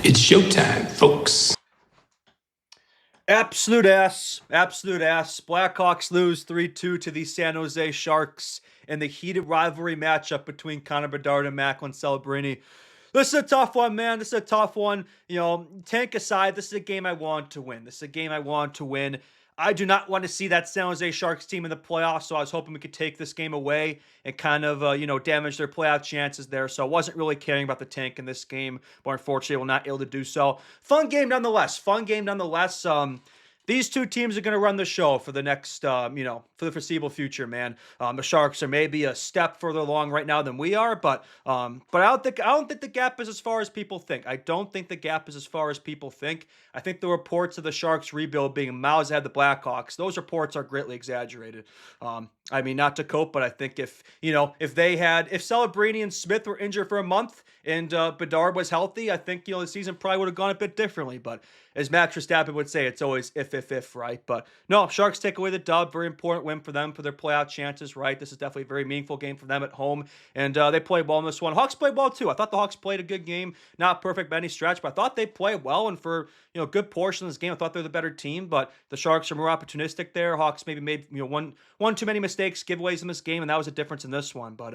It's showtime, folks. Absolute ass. Absolute ass. Blackhawks lose 3-2 to the San Jose Sharks in the heated rivalry matchup between Connor Bedard and Macklin Celebrini. This is a tough one, man. This is a tough one. Tank aside, this is a game I want to win. This is a game I want to win. I do not want to see that San Jose Sharks team in the playoffs, so I was hoping we could take this game away and kind of, damage their playoff chances there. So I wasn't really caring about the tank in this game, but unfortunately, we're not able to do so. Fun game nonetheless. Fun game nonetheless. These two teams are going to run the show for the next, for the foreseeable future, man. The Sharks are maybe a step further along right now than we are, but I don't think the gap is as far as people think. I don't think the gap is as far as people think. I think the reports of the Sharks rebuild being miles ahead of the Blackhawks, those reports are greatly exaggerated. I mean, not to cope, but I think if Celebrini and Smith were injured for a month and Bedard was healthy, I think the season probably would have gone a bit differently. But as Max Verstappen would say, it's always if, right? But no, Sharks take away the dub. Very important win for them for their playoff chances, right? This is definitely a very meaningful game for them at home, and they played well in this one. Hawks played well too. I thought the Hawks played a good game, not perfect by any stretch, but I thought they played well, and for a good portion of this game, I thought they were the better team. But the Sharks are more opportunistic there. Hawks maybe made one too many mistakes, giveaways in this game, and that was a difference in this one. But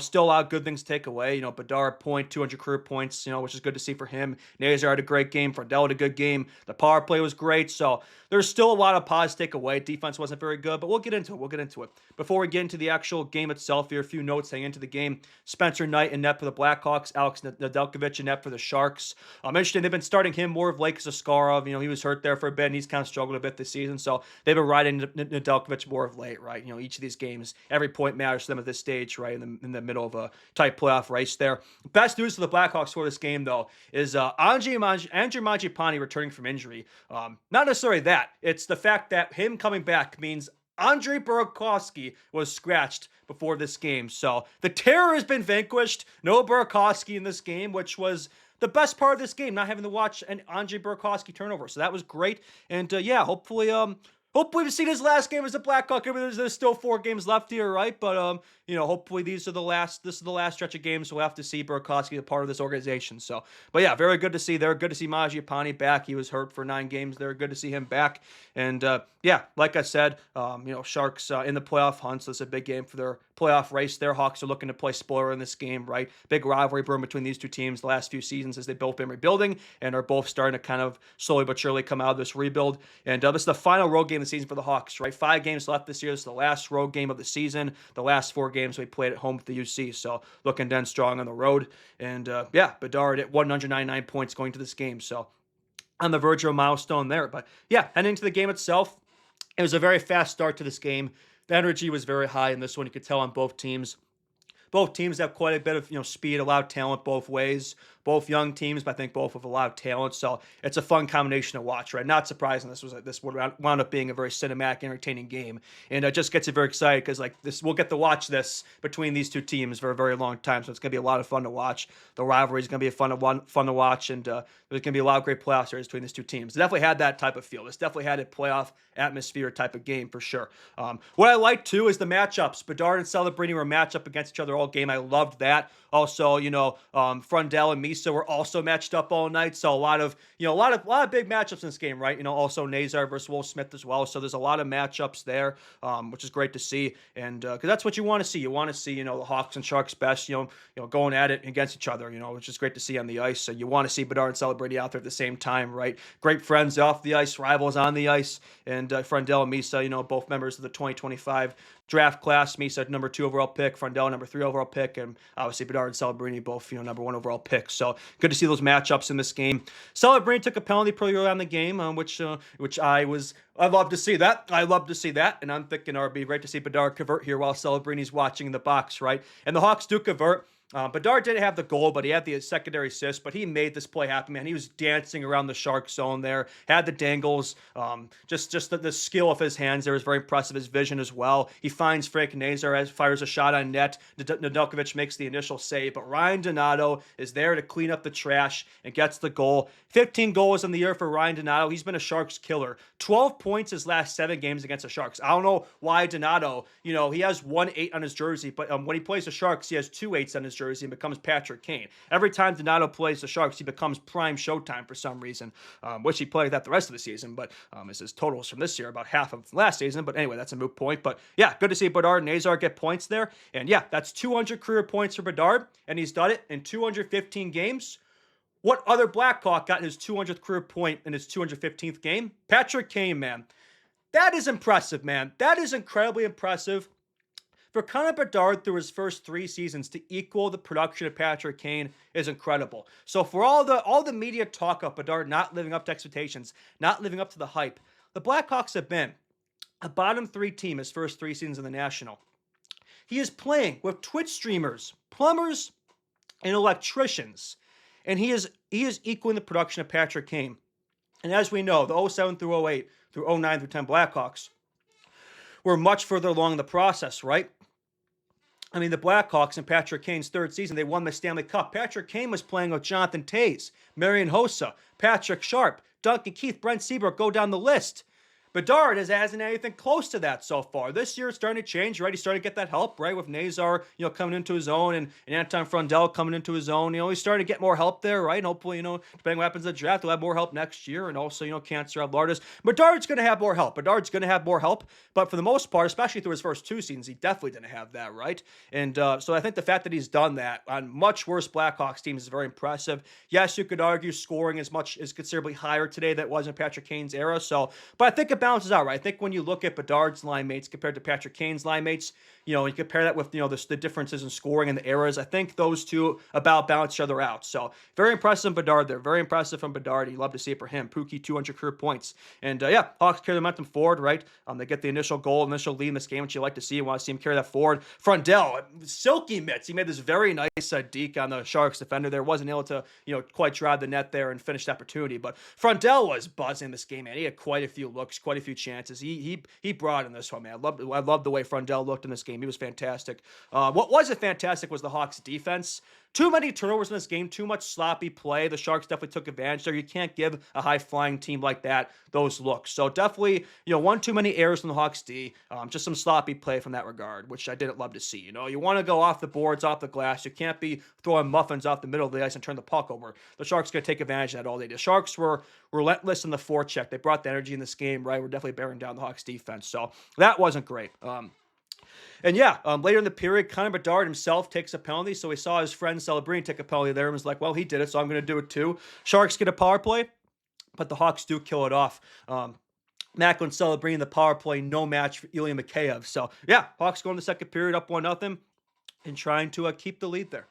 still a lot of good things to take away. Bedard point, 200 career points, which is good to see for him. Nazar had a great game. Friedel had a good game. The power play was great. So there's still a lot of positives to take away. Defense wasn't very good, but we'll get into it. Before we get into the actual game itself, here a few notes heading into the game. Spencer Knight in net for the Blackhawks. Alex Nedeljkovic in net for the Sharks. Interesting, they've been starting him more of late because of Skarov. He was hurt there for a bit, and he's kind of struggled a bit this season. So they've been riding Nedeljkovic more of late, right? Each of these games, every point matters to them at this stage, right? In the middle of a tight playoff race there. Best news for the Blackhawks for this game, though, is Andrew Mangiapane returning from injury. Not necessarily that. It's the fact that him coming back means Andrei Burakovsky was scratched before this game. So the terror has been vanquished. No Burakovsky in this game, which was the best part of this game, not having to watch an Andrei Burakovsky turnover. So that was great. And hopefully we've seen his last game as a Blackhawk. There's still 4 games left here, right? But hopefully this is the last stretch of games we'll have to see Burakovsky a part of this organization. So, but yeah, very good to see there. Good to see Mangiapane back. He was hurt for 9 games there. Good to see him back. And like I said, Sharks in the playoff hunt. So it's a big game for their playoff race. Their Hawks are looking to play spoiler in this game, right? Big rivalry brewing between these two teams the last few seasons as they've both been rebuilding and are both starting to kind of slowly but surely come out of this rebuild. And this is the final road game of the season for the Hawks, right? 5 games left this year. This is the last road game of the season. The last 4 games we played at home with the UC. So looking then strong on the road. And Bedard at 199 points going to this game. So on the verge of a milestone there. But yeah, heading into the game itself, it was a very fast start to this game. The energy was very high in this one. You could tell on both teams. Both teams have quite a bit of speed, a lot of talent both ways. Both young teams, but I think both with a lot of talent. So it's a fun combination to watch, right? Not surprising this would wound up being a very cinematic, entertaining game, and it just gets you very excited because we'll get to watch this between these two teams for a very long time. So it's gonna be a lot of fun to watch. The rivalry is gonna be fun to watch, and there's gonna be a lot of great playoff series between these two teams. It definitely had that type of feel. This definitely had a playoff atmosphere type of game for sure. What I like too is the matchups. Bedard and Celebrini were a matchup against each other all game. I loved that. Also, Frundell and Misa were also matched up all night. So a lot of big matchups in this game, right? Also Nazar versus Will Smith as well. So there's a lot of matchups there, which is great to see. And because that's what you want to see. You want to see, the Hawks and Sharks best, going at it against each other, which is great to see on the ice. So you want to see Bedard and Celebrini out there at the same time, right? Great friends off the ice, rivals on the ice. And Frundell and Misa, both members of the 2025 draft class. Misa number 2 overall pick, Frundell number 3 overall pick, and obviously Bedard and Celebrini both number 1 overall picks. So good to see those matchups in this game. Celebrini took a penalty pretty early on in the game, which I love to see that. I love to see that, and I'm thinking it'd be great to see Bedard convert here while Celebrini's watching in the box, right? And the Hawks do convert. Bedard didn't have the goal, but he had the secondary assist, but he made this play happen, man. He was dancing around the Shark zone there, had the dangles, just the skill of his hands there was very impressive, his vision as well. He finds Frank Nazar, fires a shot on net. Nedeljkovic makes the initial save, but Ryan Donato is there to clean up the trash and gets the goal. 15 goals in the year for Ryan Donato. He's been a Sharks killer. 12 points his last 7 games against the Sharks. I don't know why Donato, he has 1 8 on his jersey, but when he plays the Sharks, he has 2 8s on his jersey and becomes Patrick Kane. Every time Donato plays the Sharks, he becomes prime Showtime for some reason. Wish he played that the rest of the season, but his totals from this year about half of last season. But anyway, that's a moot point. But yeah, good to see Bedard and Azar get points there. And yeah, that's 200 career points for Bedard, and he's done it in 215 games. What other Blackhawk got his 200th career point in his 215th game? Patrick Kane, man. That is impressive, man. That is incredibly impressive. For Connor Bedard through his first 3 seasons to equal the production of Patrick Kane is incredible. So for all the media talk of Bedard not living up to expectations, not living up to the hype, the Blackhawks have been a bottom 3 team his first 3 seasons in the National. He is playing with Twitch streamers, plumbers, and electricians, and he is equaling the production of Patrick Kane. And as we know, the 07 through 08 through 09 through 10 Blackhawks were much further along in the process, right? I mean, the Blackhawks in Patrick Kane's 3rd season, they won the Stanley Cup. Patrick Kane was playing with Jonathan Toews, Marian Hossa, Patrick Sharp, Duncan Keith, Brent Seabrook, go down the list. Bedard hasn't anything close to that so far. This year it's starting to change, right? He's starting to get that help, right? With Nazar, coming into his own and Anton Frundell coming into his own. He's starting to get more help there, right? And hopefully, depending on what happens in the draft, he'll have more help next year. And also, Cancer Lardis. Bedard's going to have more help. But for the most part, especially through his first 2 seasons, he definitely didn't have that, right? And so I think the fact that he's done that on much worse Blackhawks teams is very impressive. Yes, you could argue scoring is considerably higher today than it was in Patrick Kane's era. But I think it balances out, right? I think when you look at Bedard's line mates compared to Patrick Kane's line mates, you compare that with, the differences in scoring and the eras, I think those two about balance each other out. So very impressive from Bedard there. Very impressive from Bedard. You love to see it for him. Pookie, 200 career points. And Hawks carry the momentum forward, right? They get the initial lead in this game, which you like to see. You want to see him carry that forward. Frundell, silky mitts. He made this very nice deke on the Sharks defender there. Wasn't able to, quite drive the net there and finish the opportunity. But Frundell was buzzing this game, man. He had quite a few looks, quite a few chances. He brought in this one, man. I loved the way Frundell looked in this game. He was fantastic. What wasn't fantastic was the Hawks' defense. Too many turnovers in this game, too much sloppy play. The Sharks definitely took advantage there. You can't give a high-flying team like that those looks. So definitely, one too many errors from the Hawks D. Just some sloppy play from that regard, which I didn't love to see. You want to go off the boards, off the glass. You can't be throwing muffins off the middle of the ice and turn the puck over. The Sharks going to take advantage of that all day. The Sharks were relentless in the forecheck. They brought the energy in this game, right? We're definitely bearing down the Hawks defense. So that wasn't great. Later in the period, Connor Bedard himself takes a penalty. So he saw his friend Celebrini take a penalty there and was like, well, he did it, so I'm going to do it too. Sharks get a power play, but the Hawks do kill it off. Macklin, Celebrini in the power play, no match for Ilya Mikheyev. So, Hawks go in the second period up 1-0 and trying to keep the lead there.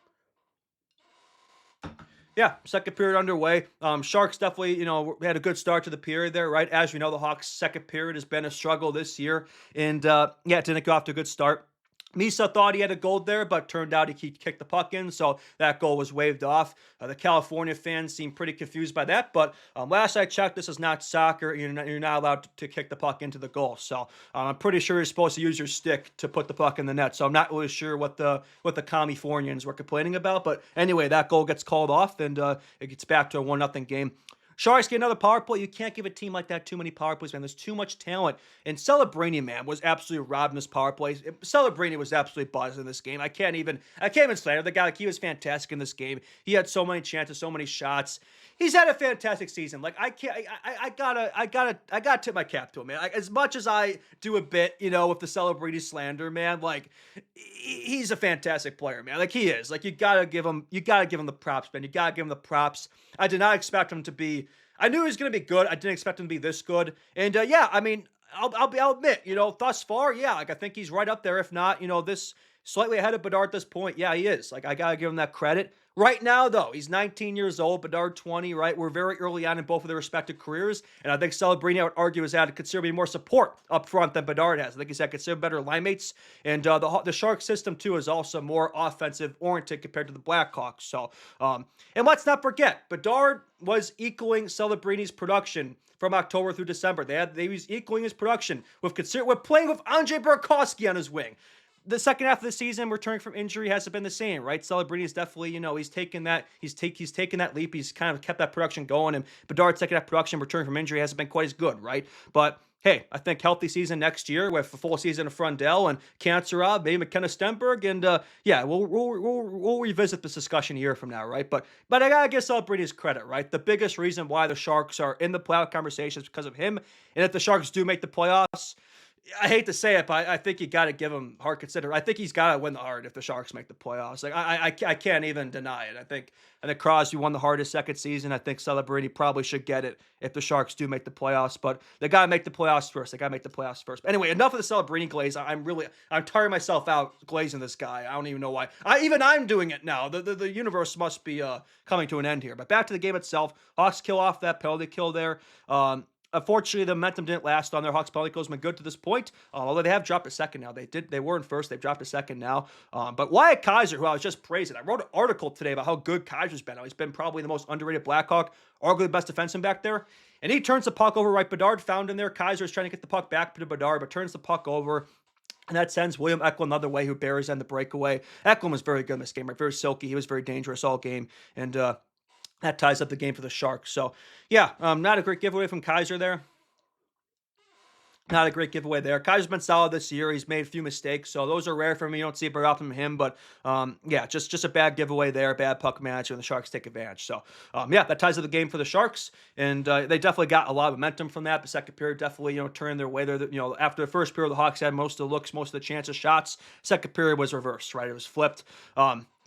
Second period underway. Sharks definitely, had a good start to the period there, right? As we know, the Hawks' second period has been a struggle this year. And, it didn't go off to a good start. Misa thought he had a goal there, but turned out he kicked the puck in, so that goal was waved off. The California fans seemed pretty confused by that, but last I checked, this is not soccer. You're not allowed to kick the puck into the goal. So I'm pretty sure you're supposed to use your stick to put the puck in the net. So I'm not really sure what the Californians were complaining about, but anyway, that goal gets called off, and it gets back to a 1-0 game. Sharks get another power play. You can't give a team like that too many power plays, man. There's too much talent. And Celebrini, man, was absolutely robbed in his power plays. Celebrini was absolutely buzzed in this game. I can't even slander the guy. Like, he was fantastic in this game. He had so many chances, so many shots. He's had a fantastic season. Like, I gotta tip my cap to him, man. Like, as much as I do a bit, with the Celebrini slander, man, like, he's a fantastic player, man. Like, he is. Like, you gotta give him the props, man. You gotta give him the props. I did not expect him to be. I knew he was gonna be good. I didn't expect him to be this good. And I'll admit, thus far, like, I think he's right up there. If not, this slightly ahead of Bedard at this point. Yeah, he is. Like, I gotta give him that credit. Right now, though, he's 19 years old, Bedard 20, right? We're very early on in both of their respective careers, and I think Celebrini, I would argue, has had considerably more support up front than Bedard has. I think he's had considerably better line mates, and the Sharks system, too, is also more offensive-oriented compared to the Blackhawks. So, and let's not forget, Bedard was equaling Celebrini's production from October through December. They was equaling his production with playing with Andrei Burakovsky on his wing. The second half of the season, returning from injury, hasn't been the same, right? Celebrini is definitely, he's taken that leap. He's kind of kept that production going, and Bedard's second half production, returning from injury, hasn't been quite as good, right? But hey, I think healthy season next year with a full season of Frundell and Cancerov, maybe McKenna Stenberg, and yeah, we'll revisit this discussion a year from now, right? But I gotta give Celebrini his credit, right? The biggest reason why the Sharks are in the playoff conversation is because of him, and if the Sharks do make the playoffs, I hate to say it, but I think you got to give him hard consider. I think he's got to win the Hart if the Sharks make the playoffs. Like I can't even deny it. I think Crosby won the Hart his second season. I think Celebrini probably should get it if the Sharks do make the playoffs. But they got to make the playoffs first. They got to make the playoffs first. But anyway, enough of the Celebrini glaze. I'm tiring myself out glazing this guy. I don't even know why. I'm doing it now. The universe must be coming to an end here. But back to the game itself. Hawks kill off that penalty kill there. Unfortunately, the momentum didn't last on their Hawks penalty kills been good to this point. Although they have dropped a second now. They were in first. They've dropped a second now. But Wyatt Kaiser, who I was just praising, I wrote an article today about how good Kaiser's been. He's been probably the most underrated Blackhawk, arguably the best defenseman back there. And he turns the puck over, right? Bedard found in there. Kaiser is trying to get the puck back to Bedard, but turns the puck over. And that sends William Eklund another way, who buries on the breakaway. Eklund was very good in this game, right? Very silky. He was very dangerous all game. And that ties up the game for the Sharks. So, yeah, not a great giveaway from Kaiser there. Not a great giveaway there. Kaiser's been solid this year. He's made a few mistakes, so those are rare for me. You don't see it very often from him, but yeah, just a bad giveaway there, bad puck management, and the Sharks take advantage. So yeah, that ties up the game for the Sharks, and they definitely got a lot of momentum from that. The second period definitely turned their way. There, after the first period, the Hawks had most of the looks, most of the chances, shots. Second period was reversed, right? It was flipped.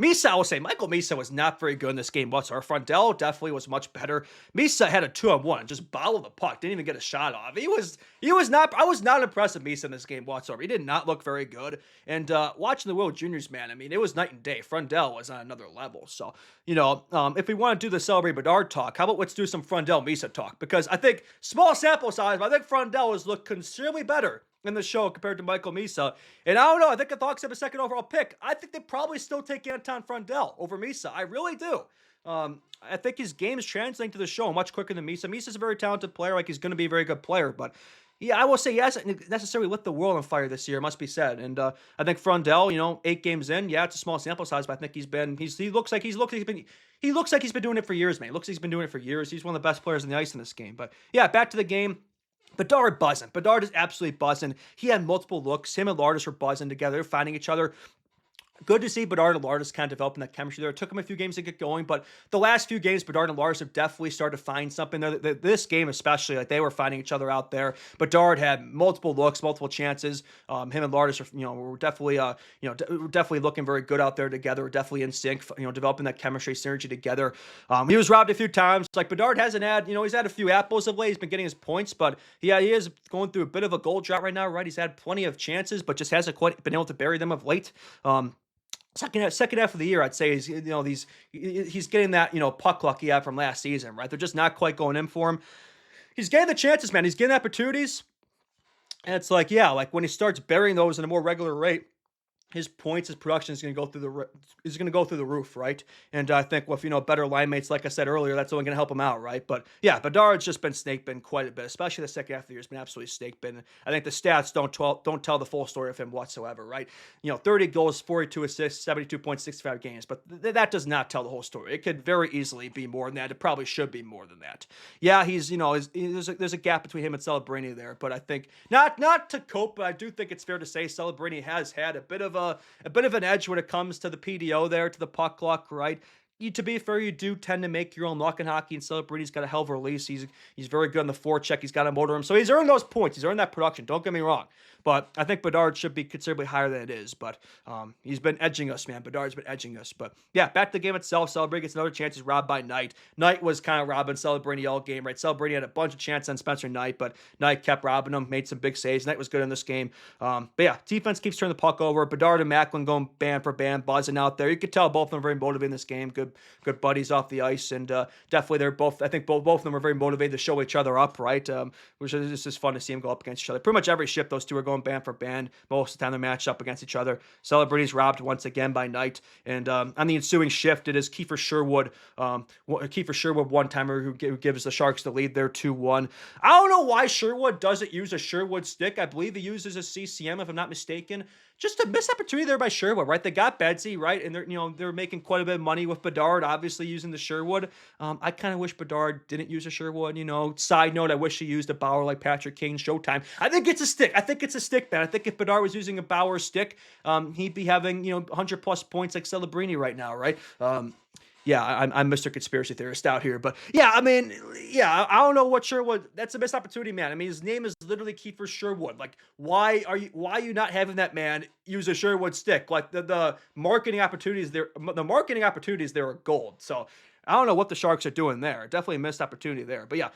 Misa, I will say, Michael Misa was not very good in this game whatsoever. Frundell definitely was much better. Misa had a 2-on-1 and just bottled the puck. Didn't even get a shot off. He was not, I was not impressed with Misa in this game whatsoever. He did not look very good. And watching the World Juniors, man, I mean, it was night and day. Frundell was on another level. So, if we want to do the Celebrity Bedard talk, how about let's do some Frundell Misa talk? Because I think, small sample size, but I think Frundell has looked considerably better in the show compared to Michael Misa. And I don't know, I think the Hawks have a second overall pick. I think they probably still take Anton Frundell over Misa. I really do. I think his game is translating to the show much quicker than Misa. Misa's a very talented player. Like, he's going to be a very good player. But, yeah, I will say he hasn't necessarily lit the world on fire this year, must be said. And I think Frundell, 8 games in, yeah, it's a small sample size, but I think he looks like he's been doing it for years, man. He looks like he's been doing it for years. He's one of the best players on the ice in this game. But, yeah, back to the game. Bedard buzzing. Bedard is absolutely buzzing. He had multiple looks. Him and Lardis were buzzing together, finding each other. Good to see Bedard and Lardis kind of developing that chemistry there. It took them a few games to get going, but the last few games, Bedard and Lardis have definitely started to find something there. This game especially, like, they were finding each other out there. Bedard had multiple looks, multiple chances. Him and Lardis were definitely, definitely looking very good out there together. We're definitely in sync, developing that chemistry, synergy together. He was robbed a few times. Like, Bedard hasn't had, he's had a few apples of late. He's been getting his points, but yeah, he is going through a bit of a goal drought right now, right? He's had plenty of chances, but just hasn't quite been able to bury them of late. Second half of the year, I'd say he's getting that puck luck he had from last season, right? They're just not quite going in for him. He's getting the chances, man. He's getting opportunities, and it's like, yeah, like when he starts burying those at a more regular rate, his points, his production is going to go through the roof, right? And I think with better line mates, like I said earlier, that's only going to help him out, right? But yeah, Bedard's just been snake bitten quite a bit, especially the second half of the year. It's been absolutely snake bitten. I think the stats don't tell the full story of him whatsoever, right? 30 goals, 42 assists, 72.65 games, but that does not tell the whole story. It could very easily be more than that. It probably should be more than that. Yeah, there's a gap between him and Celebrini there, but I think not to cope, but I do think it's fair to say Celebrini has had a bit of an edge when it comes to the PDO there, to the puck luck, right? To be fair, you do tend to make your own luck in hockey, and Celebrini's got a hell of a release. He's very good on the forecheck. He's got a motor him. So he's earned those points. He's earned that production. Don't get me wrong. But I think Bedard should be considerably higher than it is. But he's been edging us, man. Bedard's been edging us. But yeah, back to the game itself. Celebrini gets another chance. He's robbed by Knight. Knight was kind of robbing Celebrini all game, right? Celebrini had a bunch of chances on Spencer Knight, but Knight kept robbing him, made some big saves. Knight was good in this game. But yeah, defense keeps turning the puck over. Bedard and Macklin going band for band, buzzing out there. You could tell both of them are very motivated in this game. Good buddies off the ice, and definitely they're both. I think both of them are very motivated to show each other up, right? Which is just fun to see them go up against each other. Pretty much every shift, those two are going band for band. Most of the time, they're matched up against each other. Celebrity's robbed once again by Knight, and on the ensuing shift, it is Kiefer Sherwood. Kiefer Sherwood, one-timer who gives the Sharks the lead there, 2-1. I don't know why Sherwood doesn't use a Sherwood stick. I believe he uses a CCM, if I'm not mistaken. just a missed opportunity there by Sherwood, right? They got Bedsy, right? And they're making quite a bit of money with Bedard, obviously using the Sherwood. I kind of wish Bedard didn't use a Sherwood, Side note, I wish he used a Bauer like Patrick Kane Showtime. I think it's a stick. I think it's a stick, man. I think if Bedard was using a Bauer stick, he'd be having, 100 plus points like Celebrini right now, right? Yeah, I'm Mr. Conspiracy Theorist out here, but yeah, I mean, yeah, I don't know what Sherwood. That's a missed opportunity, man. I mean, his name is literally Kiefer Sherwood. Like, why are you not having that man use a Sherwood stick? Like the marketing opportunities there, the marketing opportunities there are gold. So I don't know what the Sharks are doing there. Definitely a missed opportunity there. But yeah,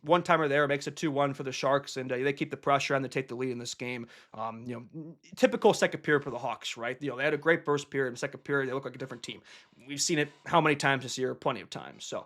one timer there makes it 2-1 for the Sharks, and they keep the pressure on. They take the lead in this game. Typical second period for the Hawks, right? They had a great first period. In the second period, they look like a different team. We've seen it how many times this year? Plenty of times. So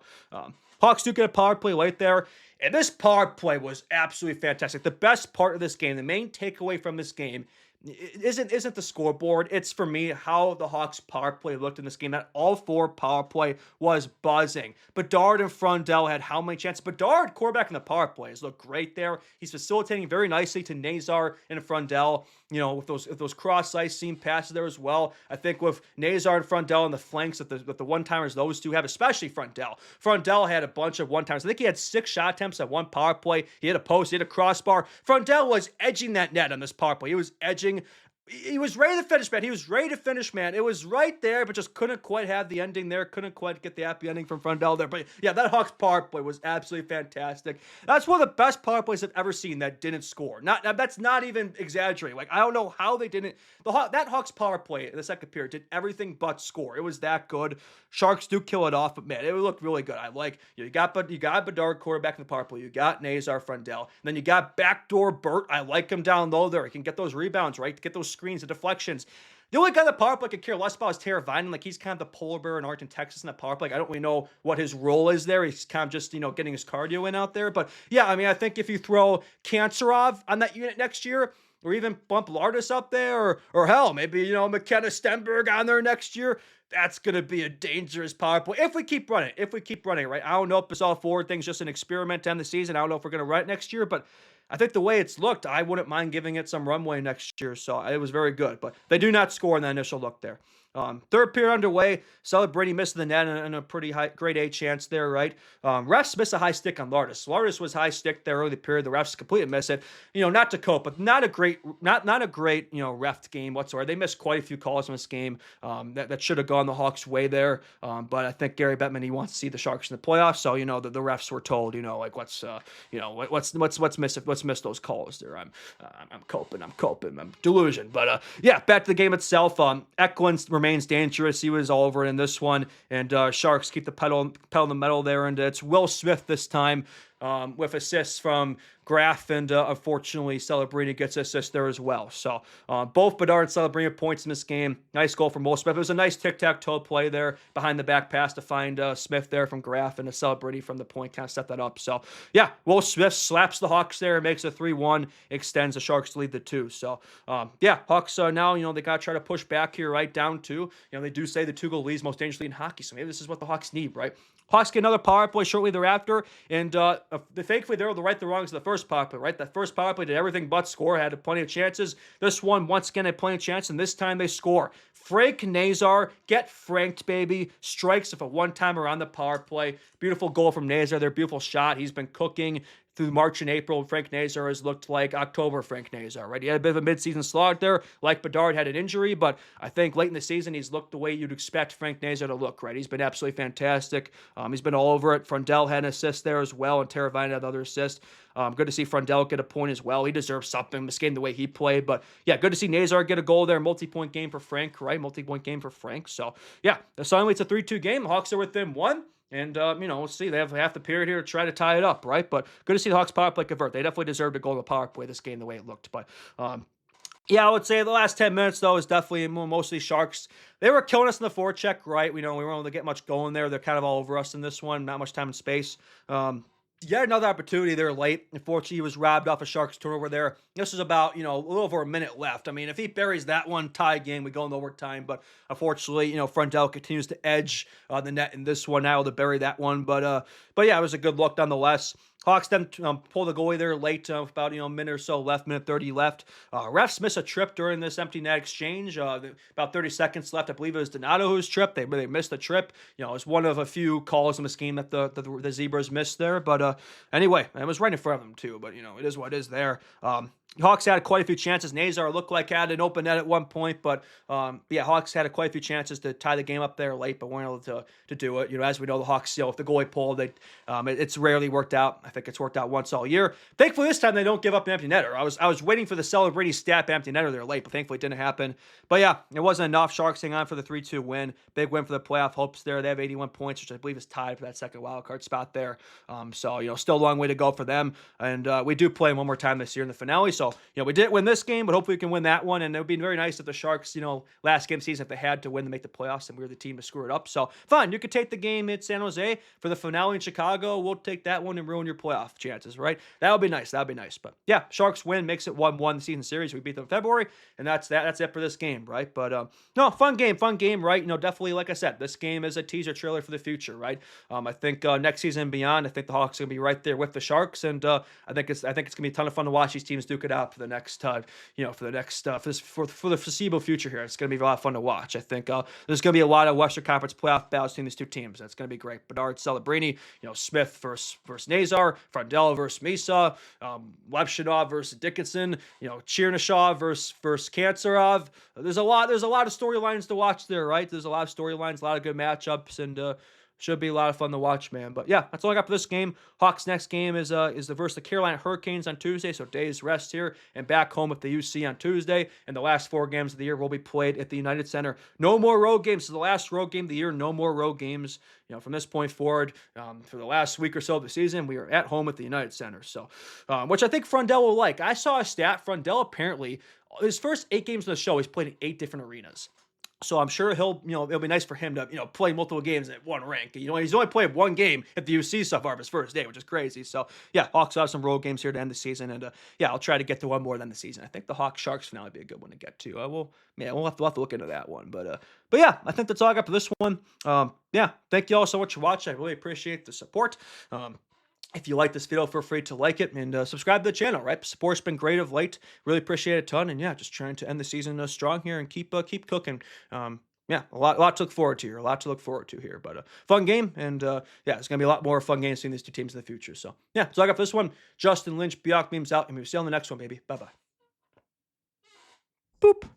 Hawks do get a power play late there. And this power play was absolutely fantastic. The best part of this game, the main takeaway from this game, isn't the scoreboard. It's, for me, how the Hawks power play looked in this game. That all four power play was buzzing. Bedard and Frundell had how many chances? Bedard, quarterback in the power plays, looked great there. He's facilitating very nicely to Nazar and Frundell. With those cross ice seam passes there as well. I think with Nazar and Frundell on the flanks, with the one-timers those two have, especially Frundell. Frundell had a bunch of one-timers. I think he had 6 shot attempts at one power play. He had a post, he had a crossbar. Frundell was edging that net on this power play. He was edging. He was ready to finish, man. He was ready to finish, man. It was right there, but just couldn't quite have the ending there. Couldn't quite get the happy ending from Frundell there. But yeah, that Hawks power play was absolutely fantastic. That's one of the best power plays I've ever seen that didn't score. That's not even exaggerating. Like, I don't know how they didn't. That Hawks power play in the second period did everything but score. It was that good. Sharks do kill it off, but man, it looked really good. I like you got Bedard quarterback in the power play. You got Nazar, Frundell, and then you got backdoor Burt. I like him down low there. He can get those rebounds, right? Get those screens, the deflections. The only guy in the power play could care less about is Tara Vinen. Like, he's kind of the polar bear in Arlington, Texas in the power play. Like, I don't really know what his role is there. He's kind of just, getting his cardio in out there. But yeah, I mean, I think if you throw Kancerov on that unit next year, or even bump Lardis up there, or hell, maybe, McKenna, Stenberg on there next year, that's going to be a dangerous power play if we keep running. Right? I don't know if this all forward thing's just an experiment to end the season. I don't know if we're going to run it next year, but I think the way it's looked, I wouldn't mind giving it some runway next year. So it was very good, but they do not score in the initial look there. Third period underway. Celebrini missed the net and a pretty high grade A chance there, right? Refs miss a high stick on Lardis. Lardis was high stick there early in the period. The refs completely miss it. Not to cope, but not a great ref game whatsoever. They missed quite a few calls in this game that should have gone the Hawks' way there. But I think Gary Bettman, he wants to see the Sharks in the playoffs. So the refs were told, let's miss those calls there. I'm coping. I'm delusion. But yeah, back to the game itself. Eklund remains dangerous. He was all over it in this one, and Sharks keep the pedal in the metal there, and it's Will Smith this time with assists from Graf, and unfortunately Celebrini gets an assist there as well. So both Bedard and Celebrini points in this game. Nice goal from Will Smith. It was a nice tic-tac-toe play there behind the back pass to find Smith there from Graf, and a Celebrini from the point kind of set that up. So yeah, Will Smith slaps the Hawks there, makes it 3-1, extends the Sharks to lead the 2. So yeah, Hawks now, they got to try to push back here, right down 2. They do say the 2-goal lead is most dangerous lead in hockey, so maybe this is what the Hawks need, right? Hawks get another power play shortly thereafter, and thankfully they were the right the wrongs of the first power play, right? That first power play did everything but score, had plenty of chances. This one, once again, had plenty of chances, and this time they score. Frank Nazar, get franked, baby, strikes with a one-timer on the power play. Beautiful goal from Nazar there, beautiful shot. He's been cooking through March and April. Frank Nazar has looked like October Frank Nazar, right? He had a bit of a midseason slog there, like Bedard had an injury, but I think late in the season, he's looked the way you'd expect Frank Nazar to look, right? He's been absolutely fantastic. He's been all over it. Frundell had an assist there as well, and Teravine had another assist. Good to see Frundell get a point as well. He deserves something, this game, the way he played, but yeah, good to see Nazar get a goal there. Multi-point game for Frank, right? Multi-point game for Frank. So yeah, suddenly it's a 3-2 game. The Hawks are within 1. And, we'll see. They have half the period here to try to tie it up, right? But good to see the Hawks power play convert. They definitely deserved a goal in the power play this game, the way it looked. But, yeah, I would say the last 10 minutes, though, is definitely mostly Sharks. They were killing us in the forecheck, right? We weren't able to get much going there. They're kind of all over us in this one. Not much time and space. Yet another opportunity there late. Unfortunately, he was robbed off a Sharks turnover there. This was about, a little over a minute left. I mean, if he buries that one, tie game, we go into overtime. But unfortunately, Frundell continues to edge the net in this one now to bury that one. But yeah, it was a good look nonetheless. Hawks then pull the goalie there late, about a minute or so left, minute 30 left. Refs miss a trip during this empty net exchange. About 30 seconds left. I believe it was Donato whose trip. They missed the trip. It was one of a few calls in this game that the Zebras missed there. But anyway, it was right in front of them too. But it is what it is there. Hawks had quite a few chances. Nazar looked like had an open net at one point, but yeah, Hawks had quite a few chances to tie the game up there late, but weren't able to do it. As we know, the Hawks, if the goalie pulled, it's rarely worked out. I think it's worked out once all year. Thankfully, this time they don't give up an empty netter. I was waiting for the Celebrini stat empty netter there late, but thankfully it didn't happen. But yeah, it wasn't enough. Sharks hang on for the 3-2 win. Big win for the playoff hopes there. They have 81 points, which I believe is tied for that second wild card spot there. So still a long way to go for them. And we do play one more time this year in the finale. So we didn't win this game, but hopefully we can win that one. And it would be very nice if the Sharks, last game of the season, if they had to win to make the playoffs, and we were the team to screw it up. So fine, you could take the game at San Jose for the finale in Chicago. We'll take that one and ruin your playoff chances, right? That would be nice. That would be nice. But yeah, Sharks win, makes it 1-1 the season series. We beat them in February, and that's it for this game, right? But no, fun game, right? Definitely, like I said, this game is a teaser trailer for the future, right? I think next season and beyond, I think the Hawks are gonna be right there with the Sharks, and I think it's gonna be a ton of fun to watch these teams duke it out for the next for the foreseeable future here. It's gonna be a lot of fun to watch. I think there's gonna be a lot of Western Conference playoff battles between these two teams. That's gonna be great. Bedard, Celebrini, Smith versus Nazar, Frondell versus Misa, Lepshinov versus Dickinson, Chernyshev versus Kantsarov. There's a lot of storylines to watch there, right? There's a lot of storylines, a lot of good matchups, and should be a lot of fun to watch, man. But yeah, that's all I got for this game. Hawks' next game is versus the Carolina Hurricanes on Tuesday, so days rest here, and back home at the UC on Tuesday. And the last 4 games of the year will be played at the United Center. No more road games. So the last road game of the year, no more road games. From this point forward, for the last week or so of the season, we are at home at the United Center. So, which I think Frondell will like. I saw a stat. Frondell apparently, his first 8 games of the show, he's played in 8 different arenas. So I'm sure it'll be nice for him to, play multiple games at one rink. He's only played 1 game at the UC so far of his first day, which is crazy. So yeah, Hawks have some road games here to end the season, and yeah, I'll try to get to one more than the season. I think the Hawks Sharks finale would be a good one to get to. We'll have to look into that one. But yeah, I think that's all I got for this one. Yeah, thank you all so much for watching. I really appreciate the support. If you like this video, feel free to like it and subscribe to the channel, right? Support's been great of late. Really appreciate it a ton. And yeah, just trying to end the season strong here and keep cooking. Yeah, a lot to look forward to here. A lot to look forward to here. But fun game. And yeah, it's going to be a lot more fun games seeing these two teams in the future. So yeah, so I got for this one. Justin Lynch, Bjork Memes out. And we'll see you on the next one, baby. Bye-bye. Boop.